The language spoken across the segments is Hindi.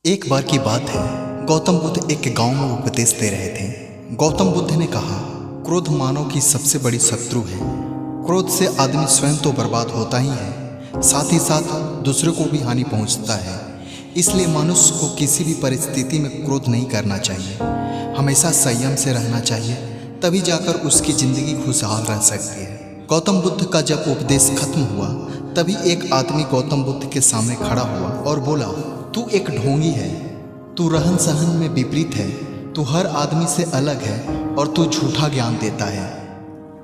एक बार की बात है, गौतम बुद्ध एक गांव में उपदेश दे रहे थे। गौतम बुद्ध ने कहा, क्रोध मानव की सबसे बड़ी शत्रु है। क्रोध से आदमी स्वयं तो बर्बाद होता ही है, साथ ही साथ दूसरों को भी हानि पहुंचता है। इसलिए मनुष्य को किसी भी परिस्थिति में क्रोध नहीं करना चाहिए। हमेशा संयम से रहना चाहिए, तभी जाकर उसकी जिंदगी खुशहाल रह सकती है। गौतम बुद्ध का जब उपदेश खत्म हुआ, तभी एक आदमी गौतम बुद्ध के सामने खड़ा हुआ और बोला, तू एक ढोंगी है, तू रहन सहन में विपरीत है, तू हर आदमी से अलग है और तू झूठा ज्ञान देता है।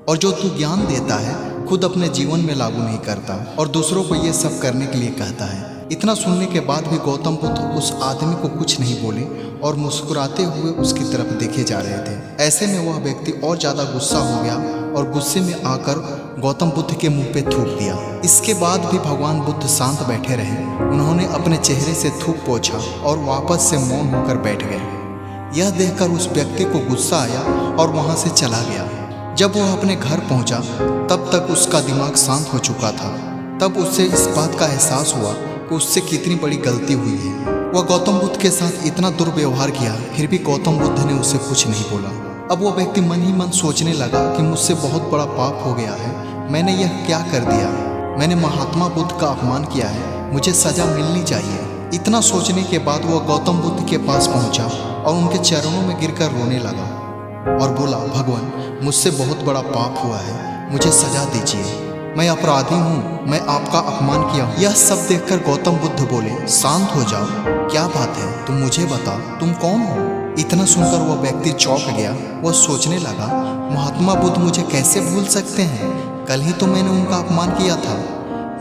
और जो तू ज्ञान देता है खुद अपने जीवन में लागू नहीं करता और दूसरों को ये सब करने के लिए कहता है। इतना सुनने के बाद भी गौतम बुद्ध उस आदमी को कुछ नहीं बोले और मुस्कुराते हुए उसकी तरफ देखे जा रहे थे। ऐसे में वह व्यक्ति और ज़्यादा गुस्सा हो गया और गुस्से में आकर गौतम बुद्ध के मुंह पे थूक दिया। इसके बाद भी भगवान बुद्ध शांत बैठे रहे। उन्होंने अपने चेहरे से थूक पोंछा और वापस से मौन होकर बैठ गए। यह देखकर उस व्यक्ति को गुस्सा आया और वहाँ से चला गया। जब वह अपने घर पहुँचा तब तक उसका दिमाग शांत हो चुका था। तब उसे इस बात का एहसास हुआ कि उससे कितनी बड़ी गलती हुई है। वह गौतम बुद्ध के साथ इतना दुर्व्यवहार किया, फिर भी गौतम बुद्ध ने उसे कुछ नहीं बोला। अब वह व्यक्ति मन ही मन सोचने लगा कि मुझसे बहुत बड़ा पाप हो गया है। मैंने यह क्या कर दिया? मैंने महात्मा बुद्ध का अपमान किया है, मुझे सजा मिलनी चाहिए। इतना सोचने के बाद वह गौतम बुद्ध के पास पहुंचा और उनके चरणों में गिरकर रोने लगा और बोला, भगवान, मुझसे बहुत बड़ा पाप हुआ है, मुझे सजा दीजिए। मैं अपराधी हूँ, मैं आपका अपमान किया हूँ। यह सब देखकर गौतम बुद्ध बोले, शांत हो जाओ, क्या बात है, तुम मुझे बताओ, तुम कौन हो? इतना सुनकर वह व्यक्ति चौंक गया। वह सोचने लगा, महात्मा बुद्ध मुझे कैसे भूल सकते हैं? कल ही तो मैंने उनका अपमान किया था।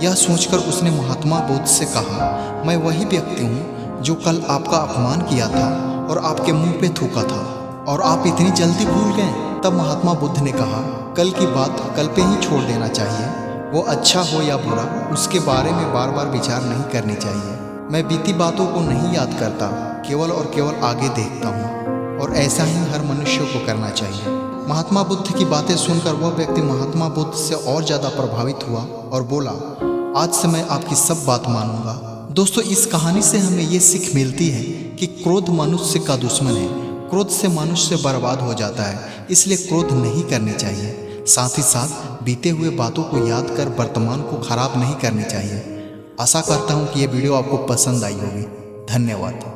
यह सोचकर उसने महात्मा बुद्ध से कहा, मैं वही व्यक्ति हूँ जो कल आपका अपमान किया था और आपके मुंह पे थूका था, और आप इतनी जल्दी भूल गए? तब महात्मा बुद्ध ने कहा, कल की बात कल पे ही छोड़ देना चाहिए। वो अच्छा हो या बुरा, उसके बारे में बार बार विचार नहीं करनी चाहिए। मैं बीती बातों को नहीं याद करता, केवल और केवल आगे देखता हूँ, और ऐसा ही हर मनुष्य को करना चाहिए। महात्मा बुद्ध की बातें सुनकर वह व्यक्ति महात्मा बुद्ध से और ज़्यादा प्रभावित हुआ और बोला, आज से मैं आपकी सब बात मानूंगा। दोस्तों, इस कहानी से हमें ये सीख मिलती है कि क्रोध मनुष्य का दुश्मन है। क्रोध से मनुष्य बर्बाद हो जाता है, इसलिए क्रोध नहीं करनी चाहिए। साथ ही साथ बीते हुए बातों को याद कर वर्तमान को खराब नहीं करनी चाहिए। आशा करता हूँ कि ये वीडियो आपको पसंद आई होगी। धन्यवाद।